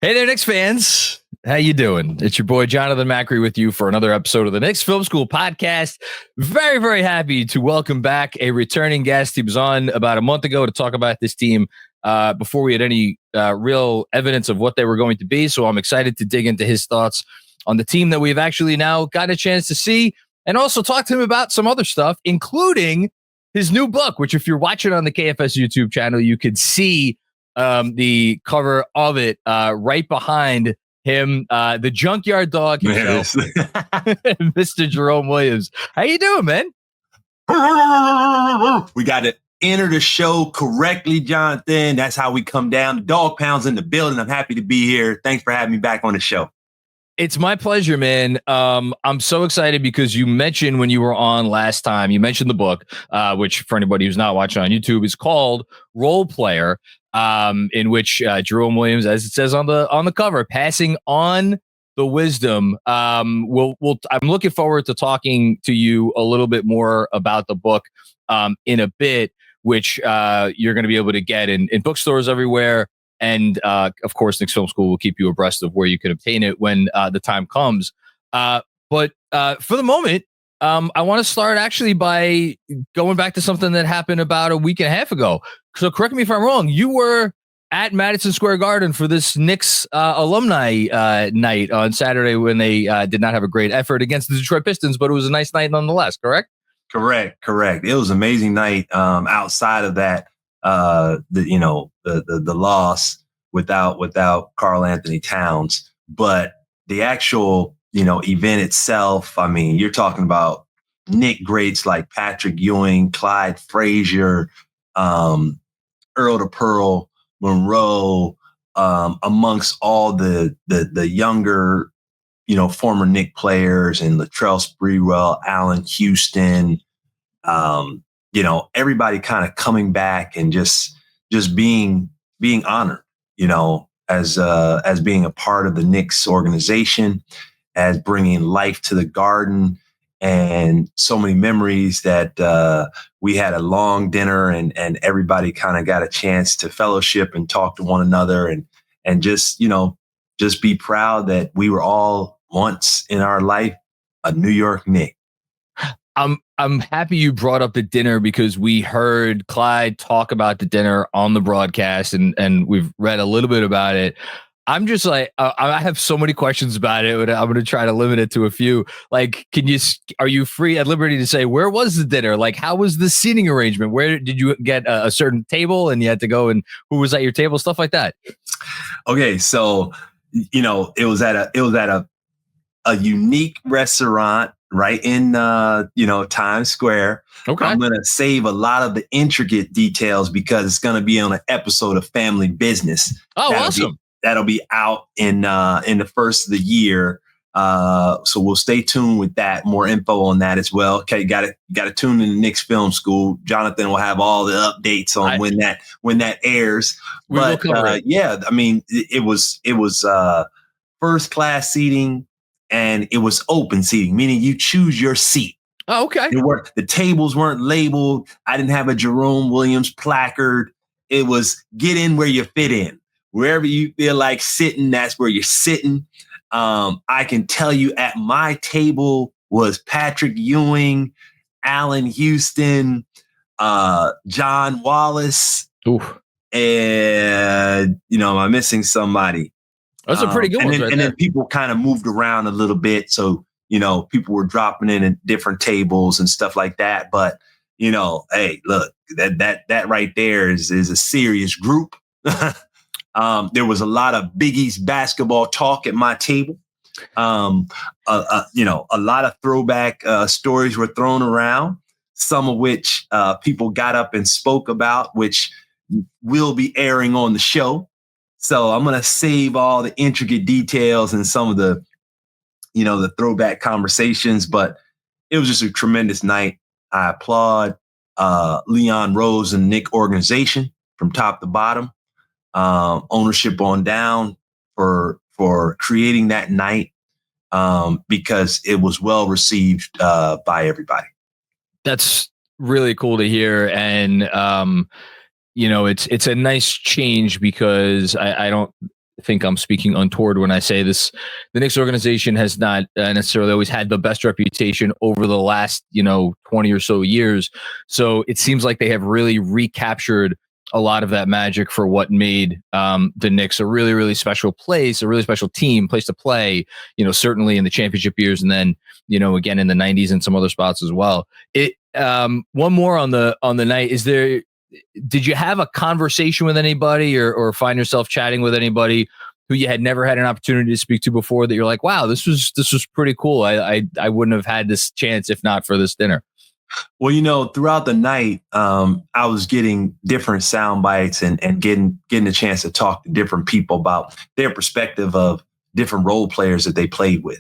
Hey there, Knicks fans. How you doing? It's your boy Jonathan Macri with you for another episode of the Knicks Film School Podcast. Very, very happy to welcome back a returning guest. He was on about a month ago to talk about this team before we had any real evidence of what they were going to be. So I'm excited to dig into his thoughts on the team that we've actually now got a chance to see, and also talk to him about some other stuff, including his new book, which if you're watching on the KFS YouTube channel, you could see the cover of it right behind him, the Junkyard Dog himself, Mr. Jerome Williams. How you doing, man? We got to enter the show correctly, Jonathan. That's how we come down. The dog pound's in the building. I'm happy to be here. Thanks for having me back on the show. It's my pleasure, man. I'm so excited because you mentioned when you were on last time, you mentioned the book, which for anybody who's not watching on YouTube is called Role Player, in which Jerome Williams, as it says on the cover, passing on the wisdom. I'm looking forward to talking to you a little bit more about the book in a bit, which you're going to be able to get in bookstores everywhere. And of course, Knicks Film School will keep you abreast of where you can obtain it when the time comes. But for the moment, I want to start actually by going back to something that happened about a week and a half ago. So correct me if I'm wrong. You were at Madison Square Garden for this Knicks alumni night on Saturday when they did not have a great effort against the Detroit Pistons, but it was a nice night nonetheless, correct? Correct. It was an amazing night outside of that. The loss without Karl-Anthony Towns, but the actual, event itself, I mean, you're talking about Knick greats like Patrick Ewing, Clyde Frazier, Earl to Pearl, Monroe, amongst all the younger, former Knick players, and Latrell Sprewell, Allen Houston, everybody kind of coming back and just being honored, as being a part of the Knicks organization, as bringing life to the Garden, and so many memories that we had a long dinner and everybody kind of got a chance to fellowship and talk to one another and just be proud that we were all once in our life a New York Knick. I'm happy you brought up the dinner because we heard Clyde talk about the dinner on the broadcast and we've read a little bit about it. I'm just like, I have so many questions about it, but I'm going to try to limit it to a few. Like, are you free at liberty to say, where was the dinner? Like, how was the seating arrangement? Where did you get a certain table and you had to go, and who was at your table? Stuff like that. Okay. So, it was at a unique restaurant right in, Times Square. Okay. I'm going to save a lot of the intricate details because it's going to be on an episode of Family Business. Oh, awesome. That'll be out in the first of the year. So we'll stay tuned with that. More info on that as well. Okay. Got to tune in the Knicks Film School. Jonathan will have all the updates on when that airs. But yeah, I mean, it was first class seating. And it was open seating, meaning you choose your seat. Oh, okay. The tables weren't labeled. I didn't have a Jerome Williams placard. It was get in where you fit in. Wherever you feel like sitting, that's where you're sitting. I can tell you at my table was Patrick Ewing, Allen Houston, John Wallace. Oof. And, am I missing somebody? That's a pretty good one. And then people kind of moved around a little bit. So, people were dropping in at different tables and stuff like that. But, hey, look, that right there is a serious group. There was a lot of Big East basketball talk at my table. A lot of throwback stories were thrown around, some of which people got up and spoke about, which will be airing on the show. So I'm going to save all the intricate details and some of the, the throwback conversations, but it was just a tremendous night. I applaud Leon Rose and Knick organization from top to bottom, ownership on down for creating that night because it was well received by everybody. That's really cool to hear. And, it's a nice change because I don't think I'm speaking untoward when I say this. The Knicks organization has not necessarily always had the best reputation over the last, 20 or so years. So it seems like they have really recaptured a lot of that magic for what made the Knicks a really, really special place, a really special place to play, certainly in the championship years. And then, again, in the 90s and some other spots as well. One more on the night. Did you have a conversation with anybody or find yourself chatting with anybody who you had never had an opportunity to speak to before that you're like, wow, this was pretty cool. I wouldn't have had this chance if not for this dinner. Well, throughout the night, I was getting different sound bites and getting a chance to talk to different people about their perspective of different role players that they played with.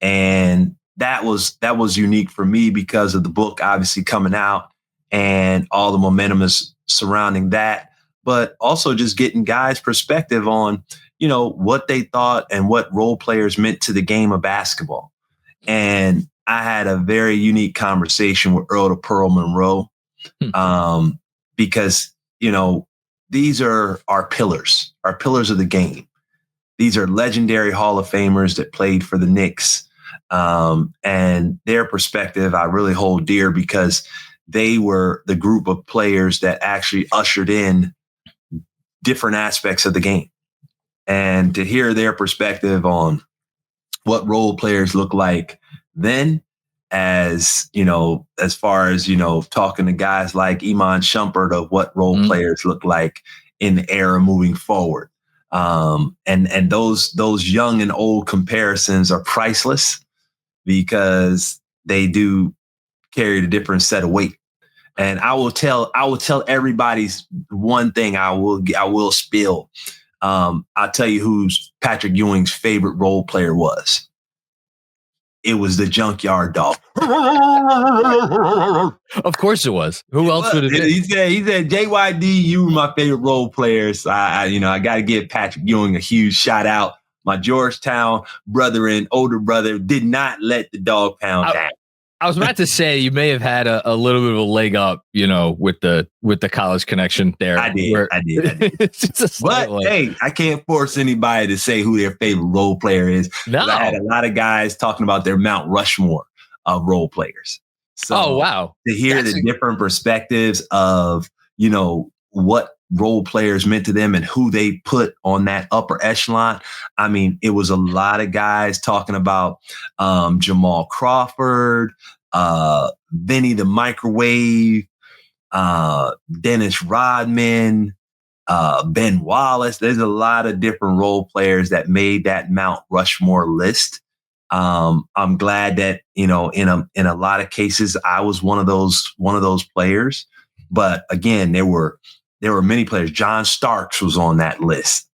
And that was unique for me because of the book obviously coming out and all the momentum is surrounding that, but also just getting guys' perspective on, what they thought and what role players meant to the game of basketball. And I had a very unique conversation with Earl to Pearl Monroe because, these are our pillars of the game. These are legendary Hall of Famers that played for the Knicks. And their perspective I really hold dear because they were the group of players that actually ushered in different aspects of the game. And to hear their perspective on what role players look like then, as far as, talking to guys like Iman Shumpert of what role players look like in the era moving forward. And those young and old comparisons are priceless because they do carry a different set of weight. And I will tell everybody's one thing I will spill. I'll tell you who's Patrick Ewing's favorite role player was. It was the Junkyard Dog. Of course it was. Who else would it be? He said, JYD, you were my favorite role players. I got to give Patrick Ewing a huge shout out. My Georgetown brother and older brother did not let the dog pound down. I was about to say you may have had a little bit of a leg up, with the college connection there. I did. But hey, I can't force anybody to say who their favorite role player is. No. I had a lot of guys talking about their Mount Rushmore of role players. So wow. To hear the different perspectives of, what role players meant to them and who they put on that upper echelon. I mean, it was a lot of guys talking about Jamal Crawford, Vinny the Microwave, Dennis Rodman, Ben Wallace. There's a lot of different role players that made that Mount Rushmore list. I'm glad that, in a lot of cases, I was one of those players. But again, there were many players. John Starks was on that list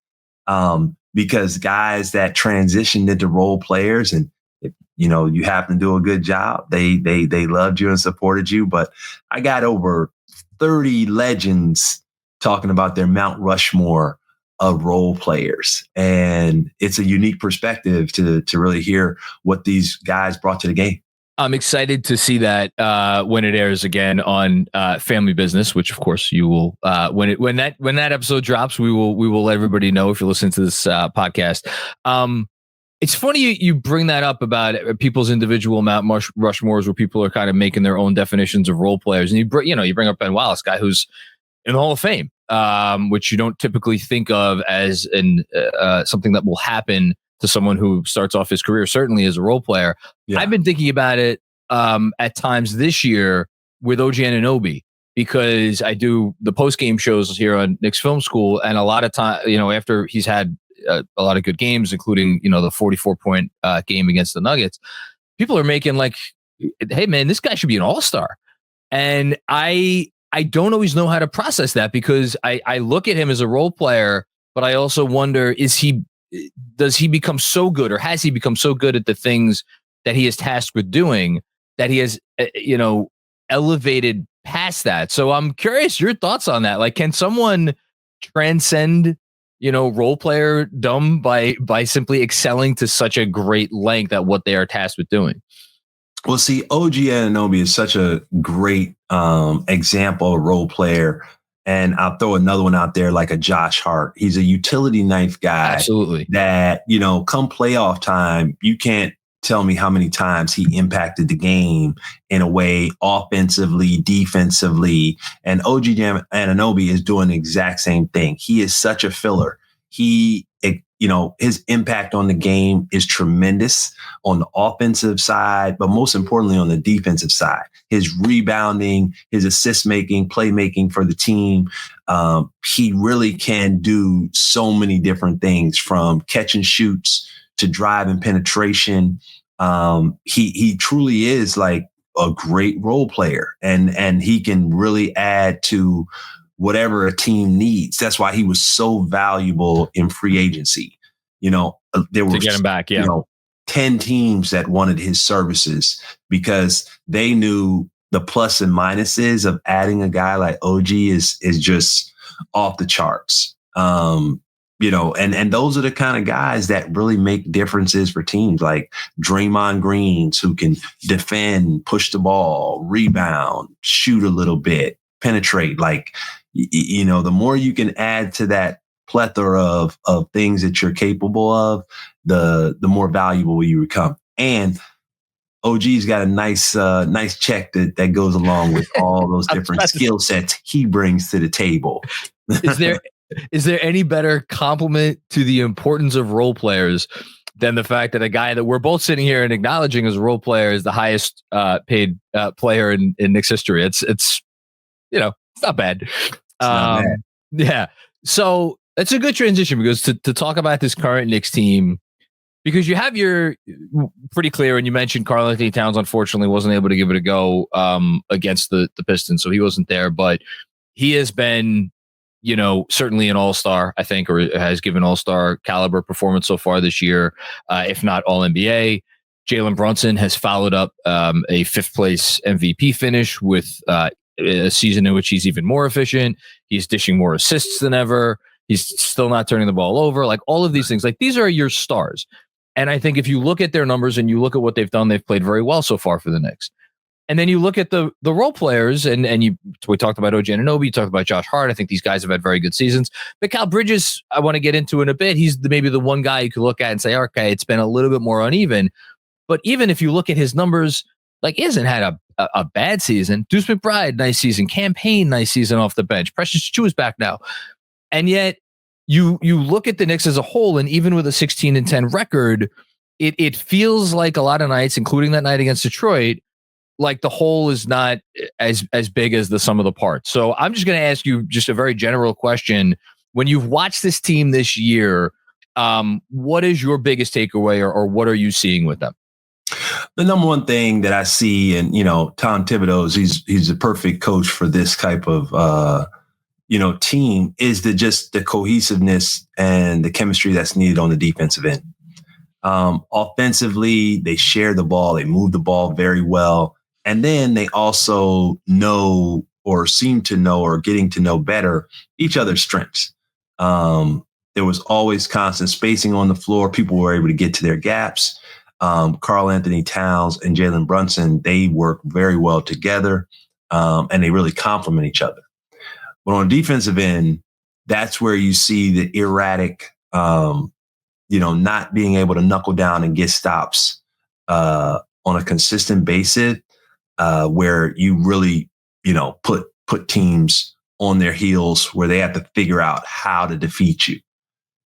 because guys that transitioned into role players, and if, you happen to do a good job, they loved you and supported you. But I got over 30 legends talking about their Mount Rushmore of role players, and it's a unique perspective to really hear what these guys brought to the game. I'm excited to see that when it airs again on Family Business, which of course you will when that episode drops, we will let everybody know if you're listening to this podcast. It's funny you bring that up about people's individual Mount Rushmores where people are kind of making their own definitions of role players, and you bring up Ben Wallace, guy who's in the Hall of Fame, which you don't typically think of as something that will happen to someone who starts off his career, certainly as a role player. Yeah. I've been thinking about it at times this year with OG Anunoby, because I do the post-game shows here on Knicks Film School, and a lot of time, after he's had a lot of good games, including, the 44-point game against the Nuggets, people are making like, hey, man, this guy should be an all-star. And I don't always know how to process that, because I look at him as a role player, but I also wonder, does he become so good, or has he become so good at the things that he is tasked with doing that he has, elevated past that? So I'm curious your thoughts on that. Like, can someone transcend, role player dumb by simply excelling to such a great length at what they are tasked with doing? Well, see, OG Anunoby is such a great example of role player. And I'll throw another one out there, like a Josh Hart. He's a utility knife guy. Absolutely. That, come playoff time, you can't tell me how many times he impacted the game in a way, offensively, defensively. And OG Anunoby is doing the exact same thing. He is such a filler. His impact on the game is tremendous on the offensive side, but most importantly on the defensive side. His rebounding, his assist making, playmaking for the team. He really can do so many different things, from catch and shoots to drive and penetration. He truly is like a great role player, and he can really add to whatever a team needs. That's why he was so valuable in free agency. There were, to get him back, 10 teams that wanted his services because they knew the plus and minuses of adding a guy like OG is just off the charts. And those are the kind of guys that really make differences for teams, like Draymond Greens, who can defend, push the ball, rebound, shoot a little bit, penetrate. Like, the more you can add to that plethora of things that you're capable of, the more valuable you become. And OG's got a nice check that goes along with all those different skill sets he brings to the table. Is there any better compliment to the importance of role players than the fact that a guy that we're both sitting here and acknowledging as a role player is the highest paid player in Knicks history? It's not bad. It's not bad. Yeah. So that's a good transition, because to talk about this current Knicks team, because you have your pretty clear, and you mentioned Karl-Anthony Towns unfortunately wasn't able to give it a go against the Pistons, so he wasn't there, but he has been, certainly an all-star, I think, or has given all-star caliber performance so far this year, if not all-NBA. Jalen Brunson has followed up a fifth-place MVP finish with a season in which he's even more efficient. He's dishing more assists than ever. He's still not turning the ball over. Like, all of these things, like, these are your stars. And I think if you look at their numbers and you look at what they've done, they've played very well so far for the Knicks. And then you look at the role players, and we talked about OG Anunoby, you talked about Josh Hart. I think these guys have had very good seasons. Mikal Bridges, I want to get into in a bit. He's maybe the one guy you could look at and say, okay, it's been a little bit more uneven. But even if you look at his numbers, like, he hasn't had a bad season. Deuce McBride, nice season. Campaign, nice season off the bench. Precious Achiuwa is back now. And yet you look at the Knicks as a whole, and even with a 16-10 record, it feels like a lot of nights, including that night against Detroit, like the whole is not as big as the sum of the parts. So I'm just going to ask you just a very general question. When you've watched this team this year, what is your biggest takeaway, or what are you seeing with them? The number one thing that I see, and Tom Thibodeau, he's a perfect coach for this type of team, is the cohesiveness and the chemistry that's needed on the defensive end. Offensively, they share the ball, they move the ball very well, and then they also know, or seem to know, or getting to know better each other's strengths. There was always constant spacing on the floor. People were able to get to their gaps. Karl-Anthony Towns and Jalen Brunson, they work very well together, and they really complement each other. But on the defensive end, that's where you see the erratic, not being able to knuckle down and get stops on a consistent basis, where you really, put teams on their heels, where they have to figure out how to defeat you.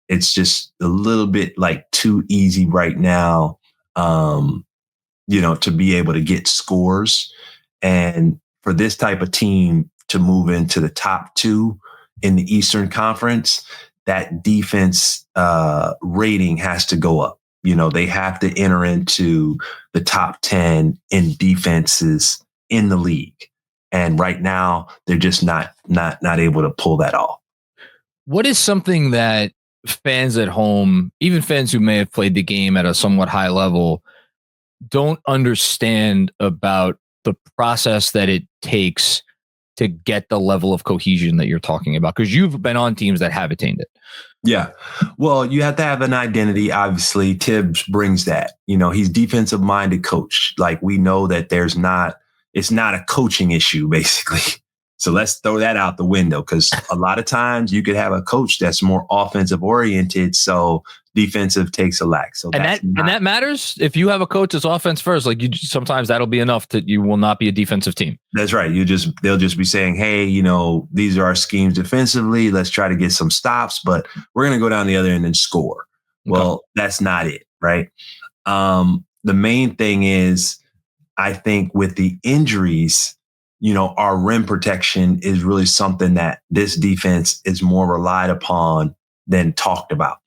It's just a little bit like too easy right now, to be able to get scores. And for this type of team to move into the top two in the Eastern Conference, that defense rating has to go up. They have to enter into the top 10 in defenses in the league. And right now, they're just not able to pull that off. What is something that fans at home, even fans who may have played the game at a somewhat high level, don't understand about the process that it takes to get the level of cohesion that you're talking about? Because you've been on teams that have attained it. Yeah. Well, you have to have an identity. Obviously, Tibbs brings that. He's defensive minded coach. Like, we know that it's not a coaching issue, basically. So let's throw that out the window, because a lot of times you could have a coach that's more offensive oriented, so defensive takes a lack. So and that matters. If you have a coach that's offense first, like sometimes that'll be enough that you will not be a defensive team. That's right. They'll just be saying, hey, these are our schemes defensively. Let's try to get some stops, but we're going to go down the other end and score. Okay. Well, that's not it, right? The main thing is, I think with the injuries, our rim protection is really something that this defense is more relied upon than talked about.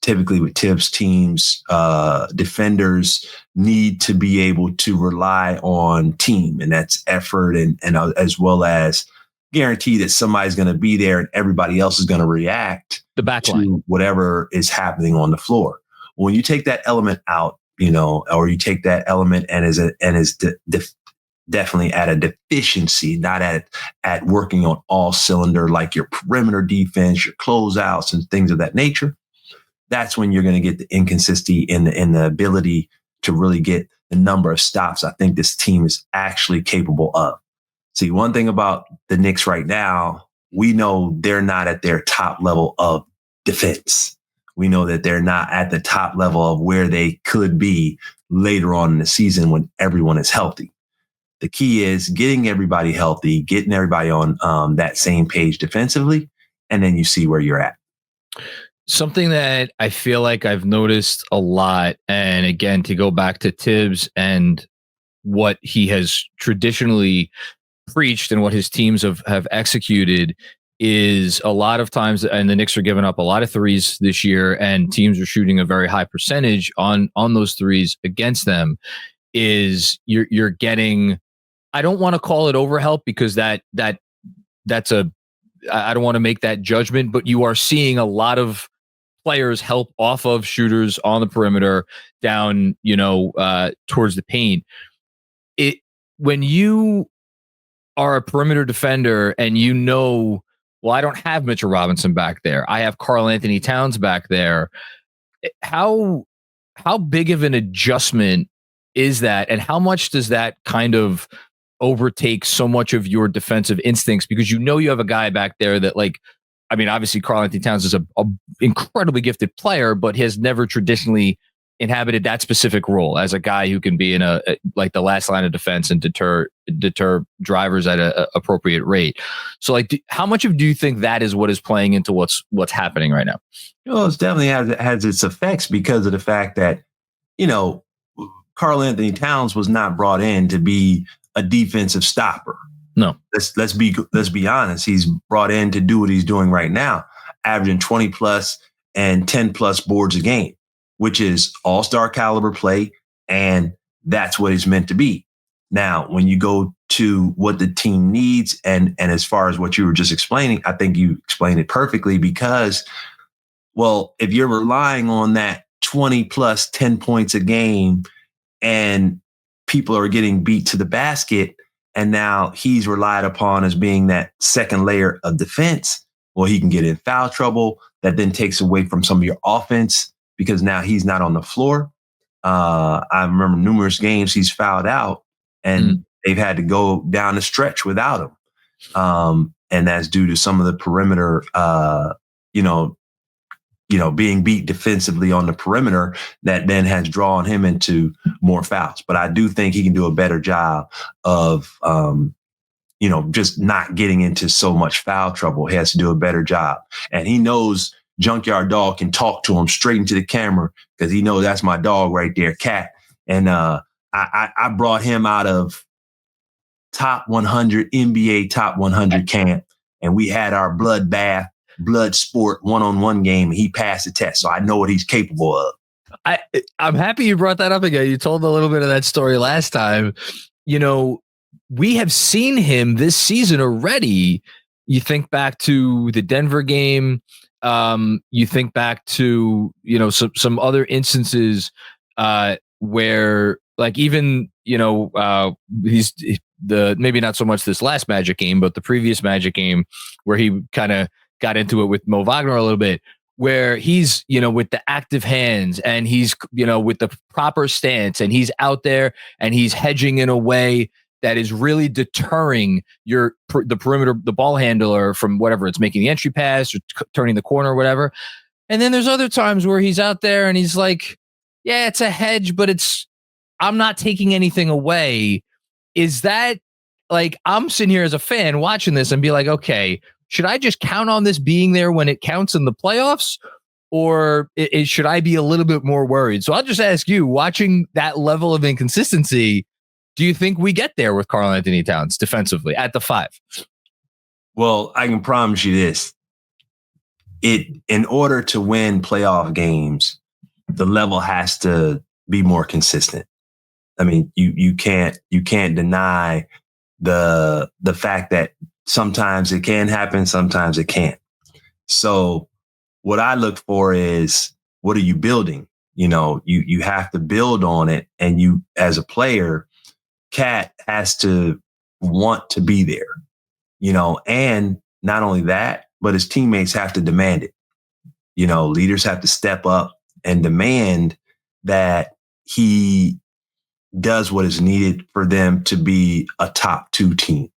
Typically with Tibbs teams, defenders need to be able to rely on team, and that's effort and as well as guarantee that somebody's going to be there and everybody else is going to react to whatever is happening on the floor. When you take that element out, or you take that element and is definitely at a deficiency, not at working on all cylinder, like your perimeter defense, your closeouts and things of that nature, that's when you're going to get the inconsistency in the ability to really get the number of stops I think this team is actually capable of. See, one thing about the Knicks right now, we know they're not at their top level of defense. We know that they're not at the top level of where they could be later on in the season when everyone is healthy. The key is getting everybody healthy, getting everybody on that same page defensively, and then you see where you're at. Something that I feel like I've noticed a lot, and again, to go back to Tibbs and what he has traditionally preached and what his teams have executed, is a lot of times, and the Knicks are giving up a lot of threes this year, and teams are shooting a very high percentage on those threes against them, is you're getting, I don't want to call it overhelp, because that's I don't want to make that judgment, but you are seeing a lot of players help off of shooters on the perimeter down, towards the paint. When you are a perimeter defender and well, I don't have Mitchell Robinson back there, I have Karl-Anthony Towns back there. How big of an adjustment is that, and how much does that kind of overtake so much of your defensive instincts? Because you have a guy back there that, like, I mean, obviously Karl-Anthony Towns is a incredibly gifted player, but has never traditionally inhabited that specific role as a guy who can be in like the last line of defense and deter drivers at a appropriate rate. So, like, how much do you think that is what is playing into what's happening right now? Well, it's definitely has its effects because of the fact that, Karl-Anthony Towns was not brought in to be a defensive stopper. No, let's be honest. He's brought in to do what he's doing right now, averaging 20 plus and 10 plus boards a game, which is all-star caliber play. And that's what he's meant to be. Now, when you go to what the team needs, and as far as what you were just explaining, I think you explained it perfectly, because, well, if you're relying on that 20 plus 10 points a game and people are getting beat to the basket, and now he's relied upon as being that second layer of defense, well, he can get in foul trouble. That then takes away from some of your offense, because now he's not on the floor. I remember numerous games he's fouled out, and they've had to go down the stretch without him. And that's due to some of the perimeter, being beat defensively on the perimeter, that then has drawn him into more fouls. But I do think he can do a better job of, just not getting into so much foul trouble. He has to do a better job. And he knows Junkyard Dog can talk to him straight into the camera, because he knows that's my dog right there, Cat. And I brought him out of top 100 NBA top 100 camp, and we had our blood sport one-on-one game. He passed the test, so I know what he's capable of. I'm happy you brought that up again. You told a little bit of that story last time. We have seen him this season already. You think back to the Denver game. You think back to, some other instances where, like, even, he's maybe not so much this last Magic game, but the previous Magic game, where he kind of got into it with Mo Wagner a little bit, where he's, with the active hands, and he's, with the proper stance, and he's out there and he's hedging in a way that is really deterring the perimeter, the ball handler from whatever it's making the entry pass or turning the corner or whatever. And then there's other times where he's out there and he's like, yeah, it's a hedge, but I'm not taking anything away. Is that like, I'm sitting here as a fan watching this and be like, okay, should I just count on this being there when it counts in the playoffs? Or should I be a little bit more worried? So I'll just ask you, watching that level of inconsistency, do you think we get there with Karl-Anthony Towns defensively at the 5? Well, I can promise you this. In order to win playoff games, the level has to be more consistent. I mean, you can't deny the fact that sometimes it can happen, sometimes it can't. So what I look for is, what are you building? You have to build on it. And you, as a player, Cat has to want to be there, and not only that, but his teammates have to demand it. Leaders have to step up and demand that he does what is needed for them to be a top 2 team.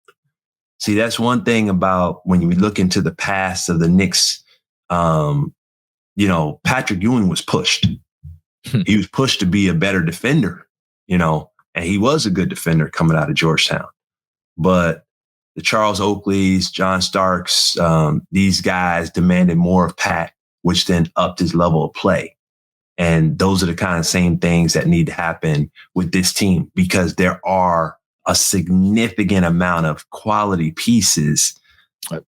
See, that's one thing about when you look into the past of the Knicks. Patrick Ewing was pushed. He was pushed to be a better defender, and he was a good defender coming out of Georgetown. But the Charles Oakleys, John Starks, these guys demanded more of Pat, which then upped his level of play. And those are the kind of same things that need to happen with this team, because there are a significant amount of quality pieces.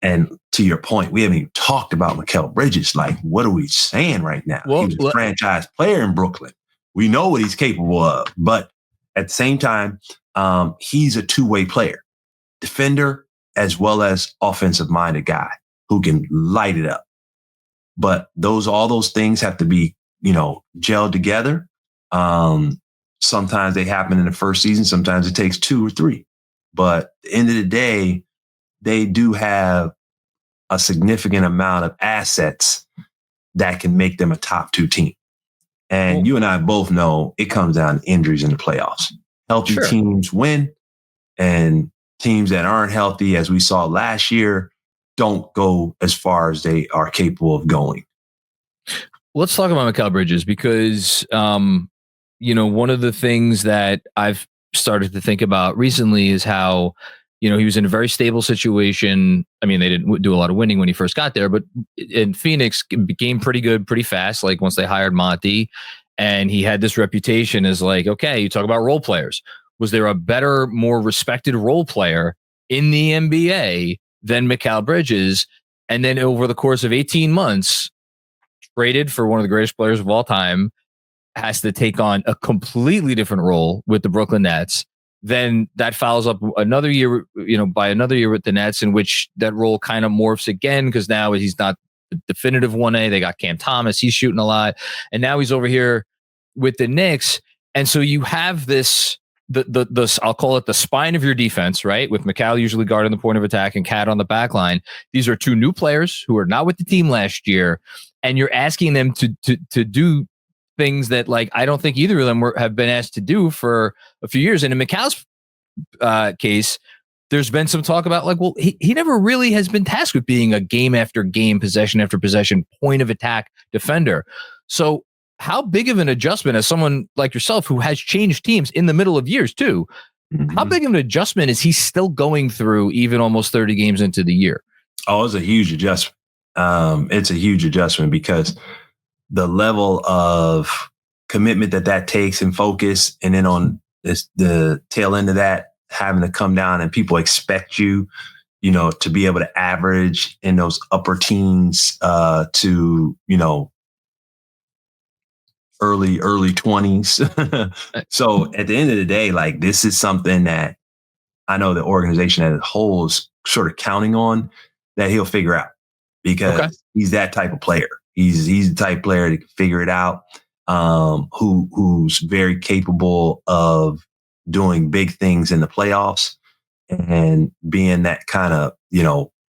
And to your point, we haven't even talked about Mikal Bridges. Like, what are we saying right now? Well, he was a franchise player in Brooklyn. We know what he's capable of. But at the same time, he's a two-way player, defender as well as offensive-minded guy who can light it up. But all those things have to be, gelled together. Sometimes they happen in the first season. Sometimes it takes 2 or 3. But at the end of the day, they do have a significant amount of assets that can make them a top 2 team. And you and I both know it comes down to injuries in the playoffs. Healthy teams win, and teams that aren't healthy, as we saw last year, don't go as far as they are capable of going. Let's talk about Mikal Bridges, because, one of the things that I've started to think about recently is how, he was in a very stable situation. I mean, they didn't do a lot of winning when he first got there, but in Phoenix became pretty good pretty fast. Like once they hired Monty, and he had this reputation as like, okay, you talk about role players. Was there a better, more respected role player in the NBA than Mikal Bridges? And then over the course of 18 months, traded for one of the greatest players of all time, has to take on a completely different role with the Brooklyn Nets. Then that follows up another year, by another year with the Nets, in which that role kind of morphs again, because now he's not the definitive 1A. They got Cam Thomas. He's shooting a lot. And now he's over here with the Knicks. And so you have this, the I'll call it the spine of your defense, right? With Mikal usually guarding the point of attack and Cat on the back line. These are 2 new players who are not with the team last year. And you're asking them to do things that, like, I don't think either of them have been asked to do for a few years. And in Mikal's case, there's been some talk about, like, well, he never really has been tasked with being a game after game, possession after possession, point of attack defender. So how big of an adjustment, as someone like yourself who has changed teams in the middle of years too, how big of an adjustment is he still going through even almost 30 games into the year? Oh, it's a huge adjustment. It's a huge adjustment, because the level of commitment that takes and focus, and then on the tail end of that, having to come down and people expect you, to be able to average in those upper teens to, early 20s. So at the end of the day, like, this is something that I know the organization as a whole is sort of counting on that he'll figure out, because he's that type of player. He's the type of player that can figure it out, who's very capable of doing big things in the playoffs and being that kind of,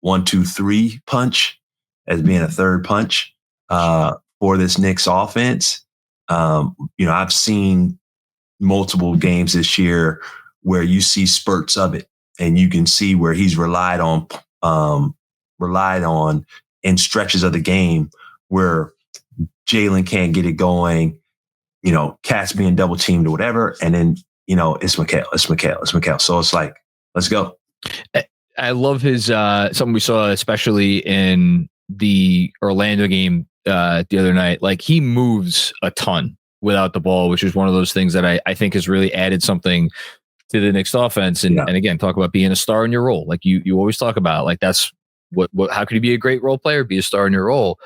1, 2, 3 punch as being a third punch for this Knicks offense. I've seen multiple games this year where you see spurts of it, and you can see where he's relied on in stretches of the game where Jalen can't get it going, cats being double teamed or whatever. And then, it's Mikal. So it's like, let's go. I love his, something we saw, especially in the Orlando game the other night. Like, he moves a ton without the ball, which is one of those things that I think has really added something to the Knicks offense. And again, talk about being a star in your role. Like you always talk about, like, that's what how could you be a great role player? Be a star in your role.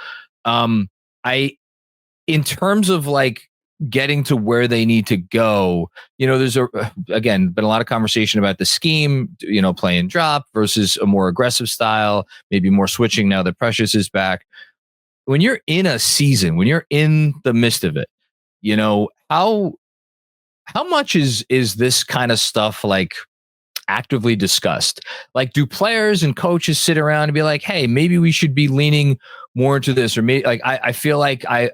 In terms of like getting to where they need to go, there's been a lot of conversation about the scheme, playing drop versus a more aggressive style, maybe more switching now that Precious is back. When you're in a season, when you're in the midst of it, how much is this kind of stuff like actively discussed? Like, do players and coaches sit around and be like, hey, maybe we should be leaning more into this, or maybe like I feel like I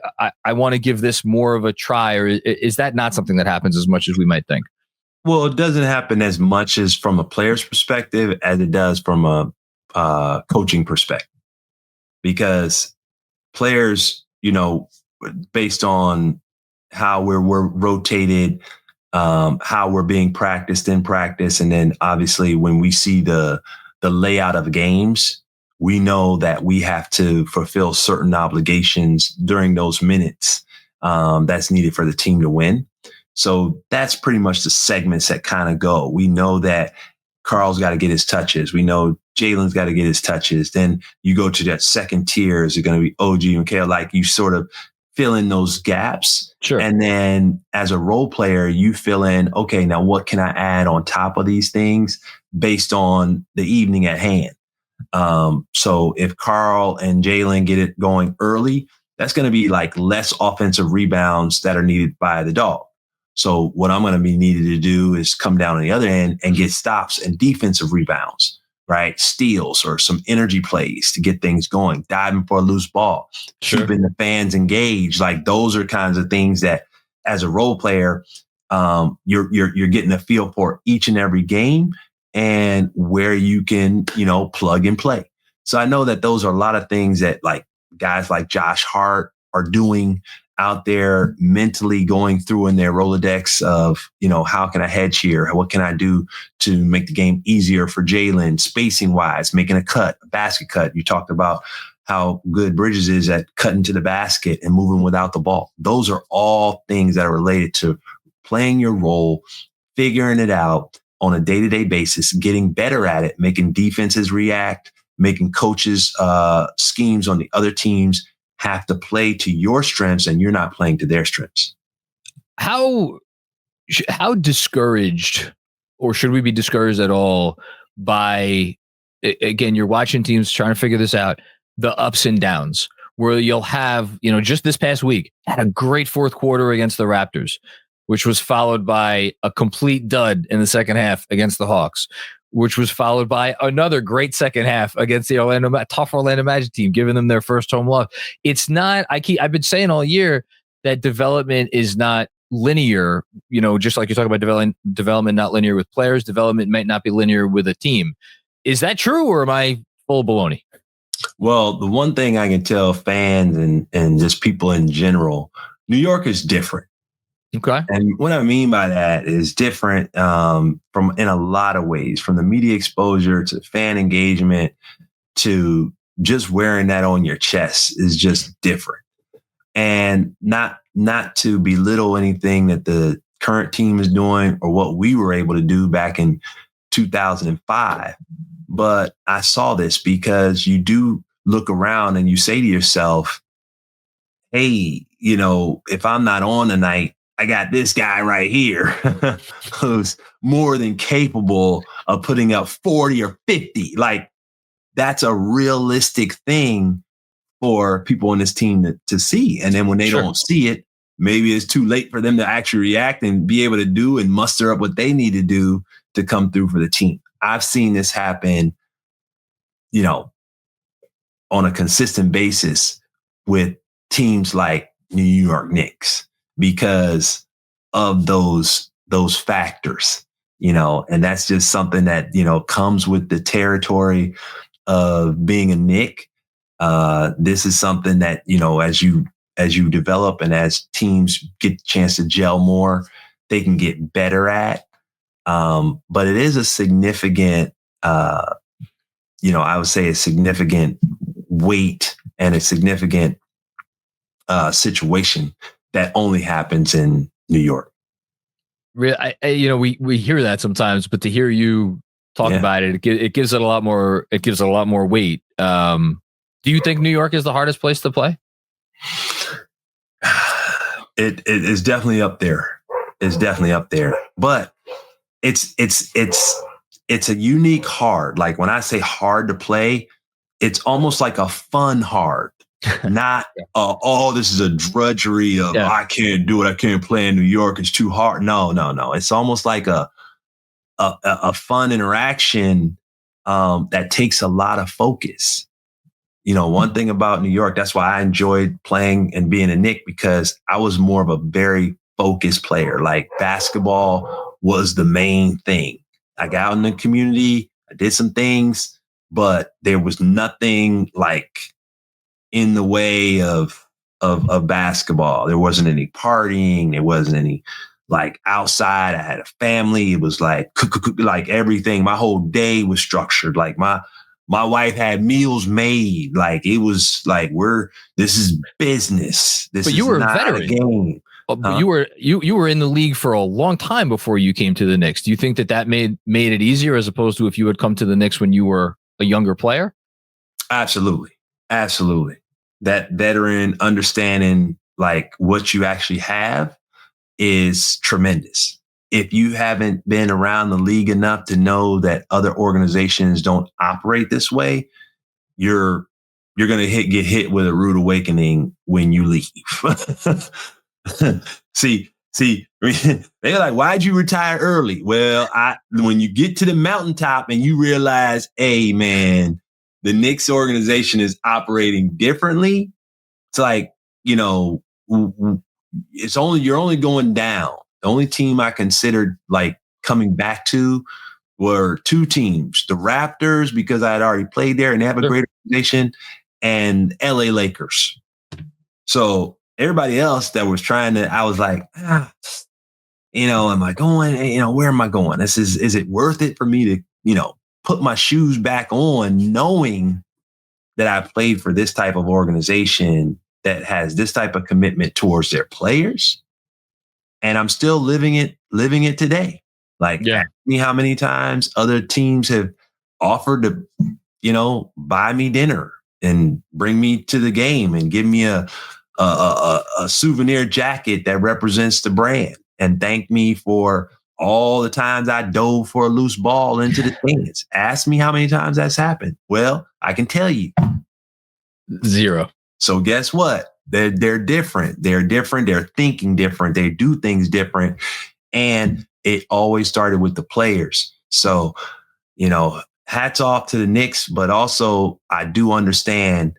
want to give this more of a try, or is that not something that happens as much as we might think? Well, it doesn't happen as much as from a player's perspective as it does from a coaching perspective, because players, based on how we're rotated, how we're being practiced in practice, and then obviously when we see the layout of games, we know that we have to fulfill certain obligations during those minutes that's needed for the team to win. So that's pretty much the segments that kind of go. We know that Karl's got to get his touches. We know Jalen's got to get his touches. Then you go to that second tier. Is it going to be OG and Mikal? Like, you sort of fill in those gaps. Sure. And then as a role player, you fill in, okay, now what can I add on top of these things based on the evening at hand? So if Karl and Jalen get it going early, that's going to be like less offensive rebounds that are needed by the dog. So what I'm going to be needed to do is come down on the other end and get stops and defensive rebounds, right? Steals or some energy plays to get things going, diving for a loose ball, sure, keeping the fans engaged. Like, those are kinds of things that as a role player, you're getting a feel for each and every game and where you can, plug and play. So I know that those are a lot of things that like guys like Josh Hart are doing out there, mentally going through in their Rolodex of, how can I hedge here? What can I do to make the game easier for Jalen, spacing wise, making a cut, a basket cut. You talked about how good Bridges is at cutting to the basket and moving without the ball. Those are all things that are related to playing your role, figuring it out on a day-to-day basis, getting better at it, making defenses react, making coaches' schemes on the other teams have to play to your strengths and you're not playing to their strengths. How discouraged, or should we be discouraged at all by, again, you're watching teams trying to figure this out, the ups and downs, where you'll have, just this past week, had a great fourth quarter against the Raptors, which was followed by a complete dud in the second half against the Hawks, which was followed by another great second half against the tough Orlando Magic team, giving them their first home loss. It's not, I've been saying all year that development is not linear, just like you're talking about development not linear with players, development might not be linear with a team. Is that true, or am I full of baloney? Well, the one thing I can tell fans and just people in general, New York is different. Okay. And what I mean by that is different from in a lot of ways, from the media exposure to fan engagement to just wearing that on your chest is just different. And not to belittle anything that the current team is doing or what we were able to do back in 2005. But I saw this because you do look around and you say to yourself, hey, if I'm not on tonight, I got this guy right here who's more than capable of putting up 40 or 50. Like, that's a realistic thing for people on this team to see. And then when they don't see it, maybe it's too late for them to actually react and be able to do and muster up what they need to do to come through for the team. I've seen this happen, on a consistent basis with teams like New York Knicks, because of those factors. and that's just something that, comes with the territory of being a Knick. This is something that, as you develop and as teams get a chance to gel more, they can get better at. But it is a significant, I would say a significant weight and a significant situation that only happens in New York. We hear that sometimes, but to hear you talk about it, it gives it a lot more. It gives it a lot more weight. Do you think New York is the hardest place to play? It is definitely up there. It's definitely up there, but it's a unique hard. Like when I say hard to play, it's almost like a fun hard, not this is a drudgery of I can't do it. I can't play in New York. It's too hard. No. It's almost like a fun interaction that takes a lot of focus. One thing about New York, that's why I enjoyed playing and being a Knick, because I was more of a very focused player. Like basketball was the main thing. I got out in the community, I did some things, but there was nothing like in the way of basketball. There wasn't any partying. There wasn't any like outside. I had a family. It was like everything. My whole day was structured. Like my wife had meals made. Like it was like this is business. This is not a veteran. Game. But you were in the league for a long time before you came to the Knicks. Do you think that made it easier as opposed to if you had come to the Knicks when you were a younger player? Absolutely. That veteran understanding like what you actually have is tremendous. If you haven't been around the league enough to know that other organizations don't operate this way, you're going to get hit with a rude awakening when you leave. See, they're like, why'd you retire early? Well, when you get to the mountaintop and you realize, hey, man, the Knicks organization is operating differently. It's like, you're only going down. The only team I considered like coming back to were two teams, the Raptors, because I had already played there and they have a great organization, and LA Lakers. So everybody else that was trying to, I was like, am I going, where am I going? Is it worth it for me to, put my shoes back on knowing that I played for this type of organization that has this type of commitment towards their players? And I'm still living it today. Like, ask me how many times other teams have offered to, buy me dinner and bring me to the game and give me a souvenir jacket that represents the brand and thank me for all the times I dove for a loose ball into the stands. Ask me how many times that's happened. Well, I can tell you. 0. So guess what? They're different. They're different. They're thinking different. They do things different. And it always started with the players. So, hats off to the Knicks, but also I do understand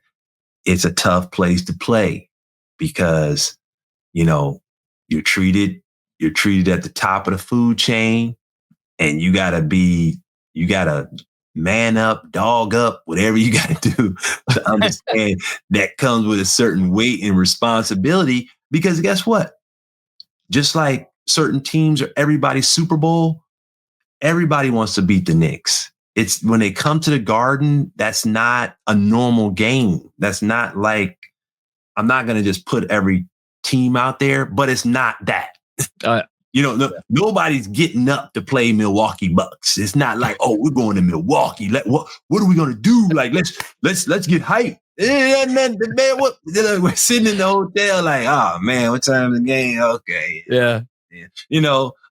it's a tough place to play because, you're treated at the top of the food chain, and you gotta man up, dog up, whatever you got to do to understand that comes with a certain weight and responsibility. Because guess what? Just like certain teams are everybody's Super Bowl, everybody wants to beat the Knicks. It's when they come to the Garden, that's not a normal game. That's not like, I'm not going to just put every team out there, but it's not that. Nobody's getting up to play Milwaukee Bucks. It's not like, oh, we're going to Milwaukee. What are we going to do? Like, let's get hyped. Man, we're sitting in the hotel like, oh man, what time is the game? Okay. Yeah.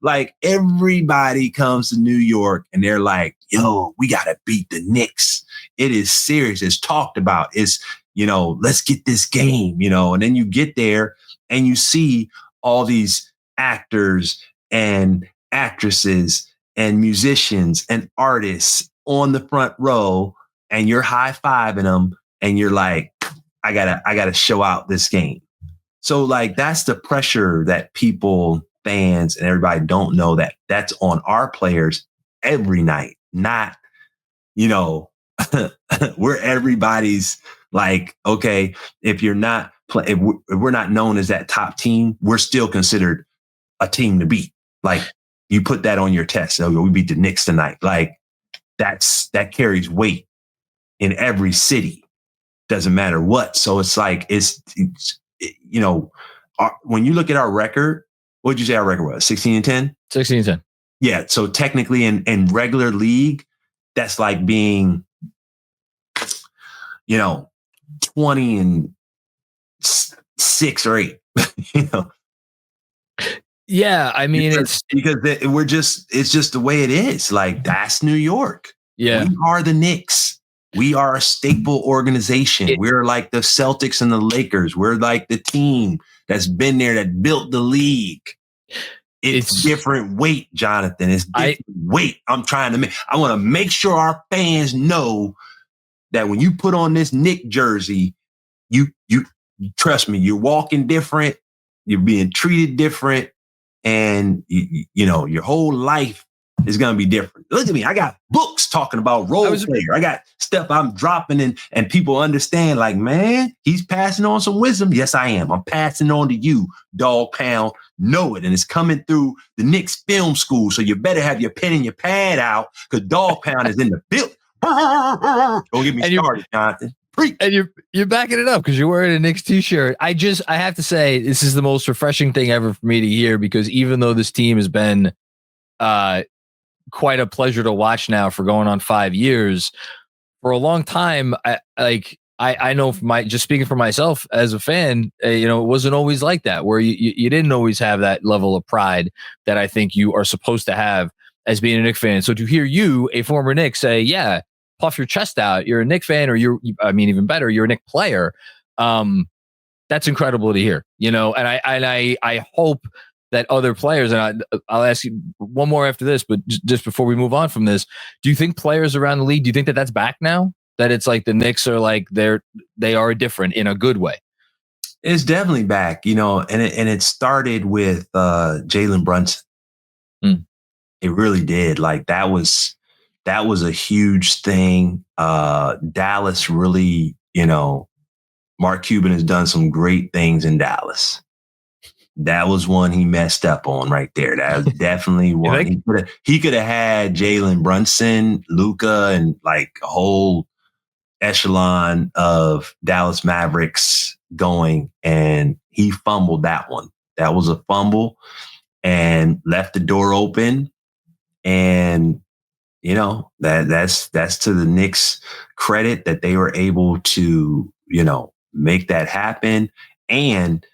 Like everybody comes to New York and they're like, yo, we got to beat the Knicks. It is serious. It's talked about. It's, let's get this game, and then you get there and you see all these actors and actresses and musicians and artists on the front row, and you're high-fiving them and you're like, I gotta show out this game. So like, that's the pressure that people fans and everybody don't know that that's on our players every night, not, we're everybody's like, okay, if you're not if we're not known as that top team, we're still considered a team to beat. Like you put that on your test. So we beat the Knicks tonight. Like that carries weight in every city. Doesn't matter what. So it's like, when you look at our record, what did you say our record was? 16-10? 16-10. Yeah. So technically in regular league, that's like being, 20-6 or 8, Yeah. I mean, it's just the way it is. Like that's New York. Yeah. We are the Knicks. We are a staple organization. We're like the Celtics and the Lakers. We're like the team that's been there, that built the league. It's different weight, Jonathan. It's different weight. I want to make sure our fans know that when you put on this Knick jersey, you trust me, you're walking different, you're being treated different, and your whole life is going to be different. Look at me. I got books talking about role player. I got stuff I'm dropping and people understand like, man, he's passing on some wisdom. Yes, I am. I'm passing on to you, Dog Pound. Know it. And it's coming through the Knicks Film School. So you better have your pen and your pad out because Dog Pound is in the building. Don't get me started, Jonathan. And you're backing it up because you're wearing a Knicks t-shirt. I have to say, this is the most refreshing thing ever for me to hear, because even though this team has been quite a pleasure to watch now for going on 5 years, for a long time, I know just speaking for myself as a fan, it wasn't always like that, where you didn't always have that level of pride that I think you are supposed to have as being a Knicks fan. So to hear you, a former Knick, say, yeah, puff your chest out, you're a Knick fan, or even better, you're a Knick player. That's incredible to hear, and I hope that other players, and I'll ask you one more after this, but just before we move on from this, do you think players around the league, do you think that that's back now? That it's like the Knicks are like, they are different in a good way? It's definitely back, and it started with Jalen Brunson. It really did. Like that was a huge thing. Dallas really, Mark Cuban has done some great things in Dallas. That was one he messed up on right there. That was definitely one. He could have had Jalen Brunson, Luka, and like a whole echelon of Dallas Mavericks going, and he fumbled that one. That was a fumble and left the door open. And that's to the Knicks' credit that they were able to, make that happen, and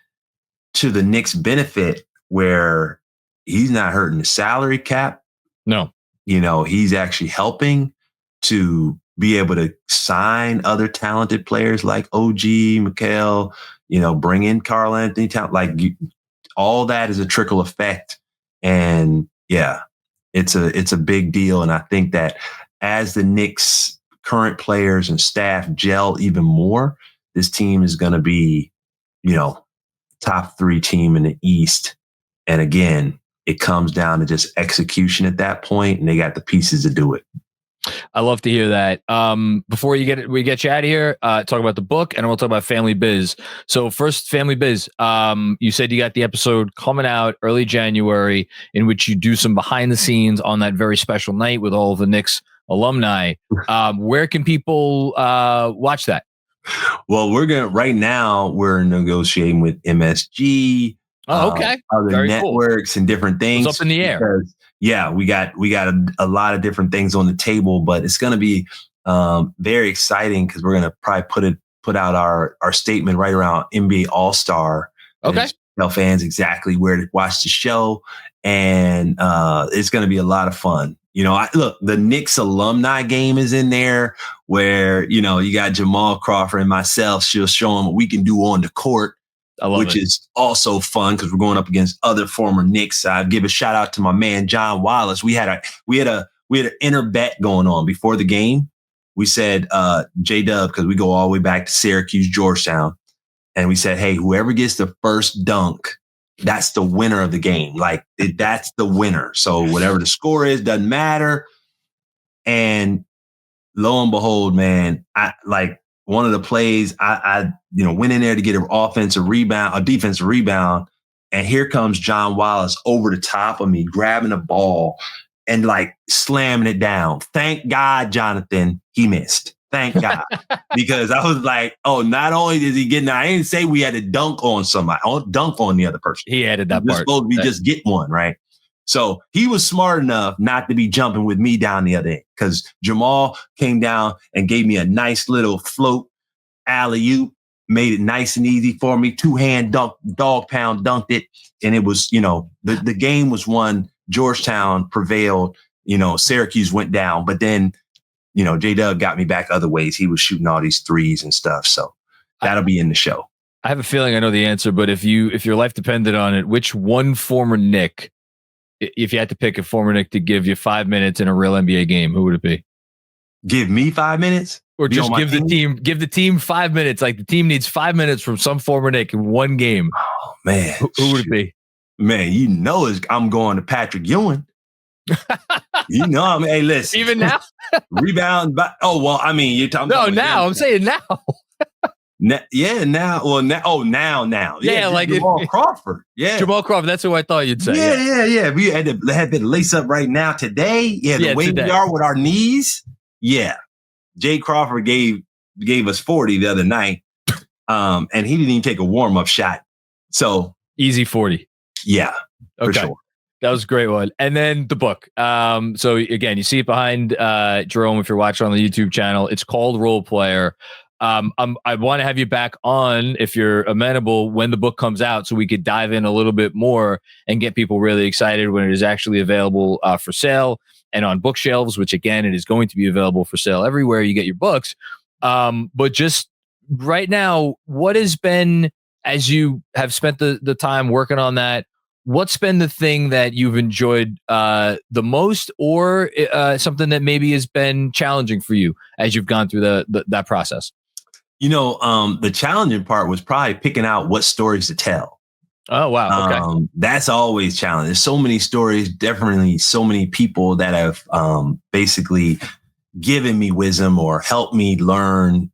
to the Knicks' benefit where he's not hurting the salary cap. No. He's actually helping to be able to sign other talented players like OG, Mikal, bring in Karl-Anthony Towns. All that is a trickle effect. And yeah, it's a big deal. And I think that as the Knicks' current players and staff gel even more, this team is going to be, top 3 team in the East. And again, it comes down to just execution at that point, and they got the pieces to do it. I love to hear that. Before we get you out of here, talk about the book, and we'll talk about Family Biz. So first, Family Biz. You said you got the episode coming out early January, in which you do some behind the scenes on that very special night with all of the Knicks alumni. Where can people watch that? Well, right now we're negotiating with MSG. Oh, okay. Other Very networks cool. And different things. It's up in the air. Yeah, we got a lot of different things on the table, but it's going to be very exciting because we're going to probably put out our statement right around NBA All-Star. Okay. Tell fans exactly where to watch the show, and it's going to be a lot of fun. Look, the Knicks alumni game is in there where, you got Jamal Crawford and myself. She'll show them what we can do on the court, which is also fun because we're going up against other former Knicks. I give a shout out to my man, John Wallace. We had an inner bet going on before the game. We said, J-Dub, because we go all the way back to Syracuse, Georgetown. And we said, hey, whoever gets the first dunk that's the winner of the game. Like that's the winner. So whatever the score is, doesn't matter. And lo and behold, man, I like one of the plays I went in there to get an defensive rebound. And here comes John Wallace over the top of me, grabbing a ball and like slamming it down. Thank God, Jonathan, he missed. Thank God. Because I was like, oh, not only did he get, I didn't say we had to dunk on somebody, dunk on the other person. He added that part. Supposed to be just get one, right? So he was smart enough not to be jumping with me down the other end, because Jamal came down and gave me a nice little float alley-oop, made it nice and easy for me. 2-hand dog pound dunked it. And it was, the game was won. Georgetown prevailed. Syracuse went down. But then, J-Dub got me back other ways. He was shooting all these threes and stuff. So that'll be in the show. I have a feeling I know the answer, but if your life depended on it, which one former Knick, if you had to pick a former Knick to give you 5 minutes in a real NBA game, who would it be? Give me 5 minutes? Or just give the team 5 minutes. Like the team needs 5 minutes from some former Knick in one game. Oh man. Who would it be? Man, I'm going to Patrick Ewing. Hey, listen. Even now? Rebound. You're talking about. No, now. I'm saying now. Now. Yeah, like Jamal Crawford. Yeah. Jamal Crawford. That's who I thought you'd say. Yeah. We had to lace up right now today. Yeah, the way we are with our knees. Yeah. Jay Crawford gave us 40 the other night. And he didn't even take a warm-up shot. So easy 40. Yeah. For sure. That was a great one. And then the book. So again, you see it behind Jerome if you're watching on the YouTube channel. It's called Role Player. I want to have you back on if you're amenable when the book comes out, so we could dive in a little bit more and get people really excited when it is actually available for sale and on bookshelves, which again, it is going to be available for sale everywhere you get your books. But just right now, what has been, as you have spent the time working on that, what's been the thing that you've enjoyed the most, or something that maybe has been challenging for you as you've gone through that process? The challenging part was probably picking out what stories to tell. Oh, wow. Okay. That's always challenging. There's so many stories, definitely so many people that have basically given me wisdom or helped me learn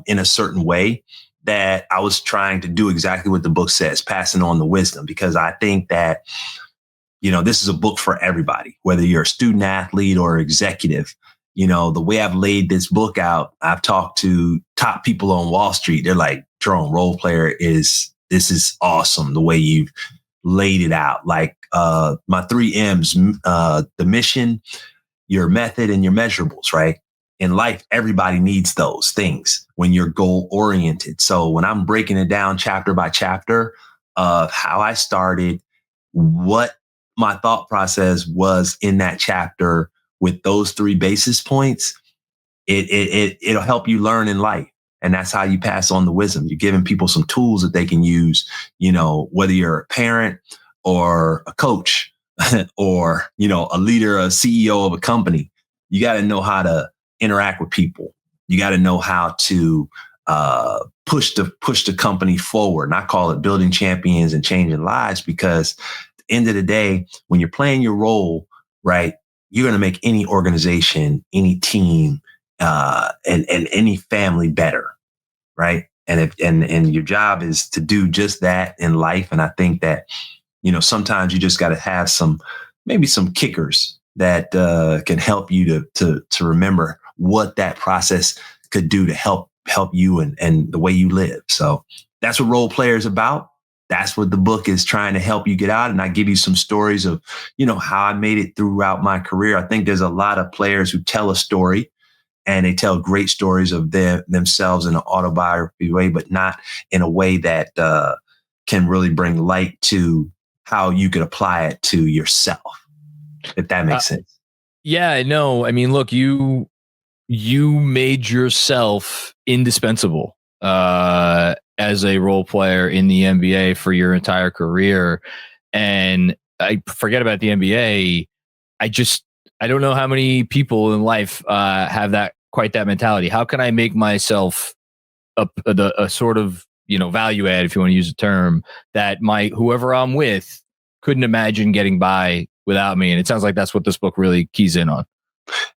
in a certain way, that I was trying to do exactly what the book says, passing on the wisdom, because I think that, this is a book for everybody, whether you're a student athlete or executive. The way I've laid this book out, I've talked to top people on Wall Street. They're like, Jerome, Role Player this is awesome. The way you've laid it out, like my 3 M's, the mission, your method, and your measurables, right? In life, everybody needs those things when you're goal oriented. So when I'm breaking it down chapter by chapter of how I started, what my thought process was in that chapter with those 3 basis points, it'll help you learn in life. And that's how you pass on the wisdom. You're giving people some tools that they can use, whether you're a parent or a coach or, a leader, a CEO of a company. You got to know how to interact with people. You got to know how to push the company forward. And I call it building champions and changing lives, because at the end of the day, when you're playing your role, right, you're going to make any organization, any team, and any family better, right? And your job is to do just that in life. And I think that, sometimes you just got to have maybe some kickers that can help you to remember what that process could do to help you and the way you live. So that's what Role Player is about. That's what the book is trying to help you get out. And I give you some stories of, how I made it throughout my career. I think there's a lot of players who tell a story, and they tell great stories of themselves in an autobiography way, but not in a way that can really bring light to how you could apply it to yourself, if that makes sense. Yeah, no, I mean, look, you made yourself indispensable as a role player in the NBA for your entire career. And I forget about the NBA. I don't know how many people in life have quite that mentality. How can I make myself a sort of value add, if you want to use a term, that whoever I'm with couldn't imagine getting by without me. And it sounds like that's what this book really keys in on.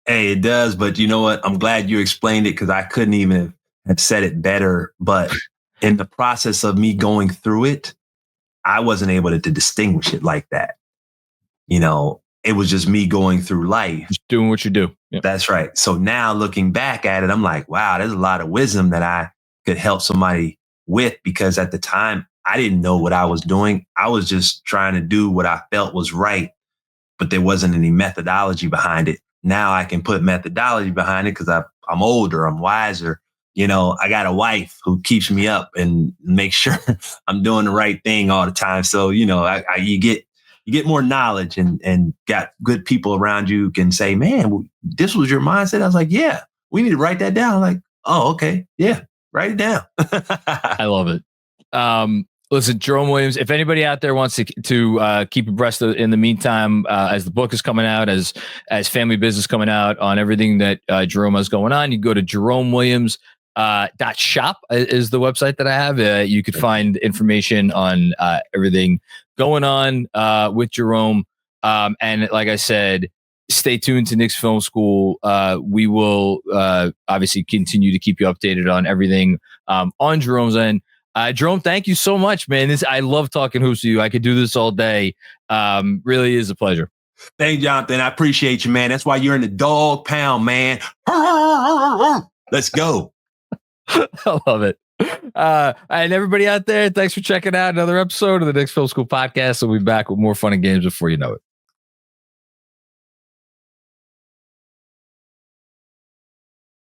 Hey, it does. But you know what? I'm glad you explained it, because I couldn't even have said it better. But in the process of me going through it, I wasn't able to distinguish it like that. It was just me going through life. Just doing what you do. Yep. That's right. So now looking back at it, I'm like, wow, there's a lot of wisdom that I could help somebody with, because at the time I didn't know what I was doing. I was just trying to do what I felt was right, but there wasn't any methodology behind it. Now I can put methodology behind it because I'm older, I'm wiser. I got a wife who keeps me up and makes sure I'm doing the right thing all the time. So, you get more knowledge and got good people around you who can say, man, this was your mindset. I was like, yeah, we need to write that down. I'm like, oh, okay. Yeah, write it down. I love it. Listen, Jerome Williams, if anybody out there wants to keep abreast in the meantime, as the book is coming out, as family business coming out, on everything that Jerome has going on, you go to jeromewilliams.shop is the website that I have. You could find information on everything going on with Jerome. And like I said, stay tuned to Knicks Film School. We will obviously continue to keep you updated on everything on Jerome's end. Jerome, thank you so much, man. I love talking hoops with you. I could do this all day. Really is a pleasure. Thank you, Jonathan. I appreciate you, man. That's why you're in the dog pound, man. Let's go. I love it. And everybody out there, thanks for checking out another episode of the Knicks Film School Podcast. We'll be back with more fun and games before you know it.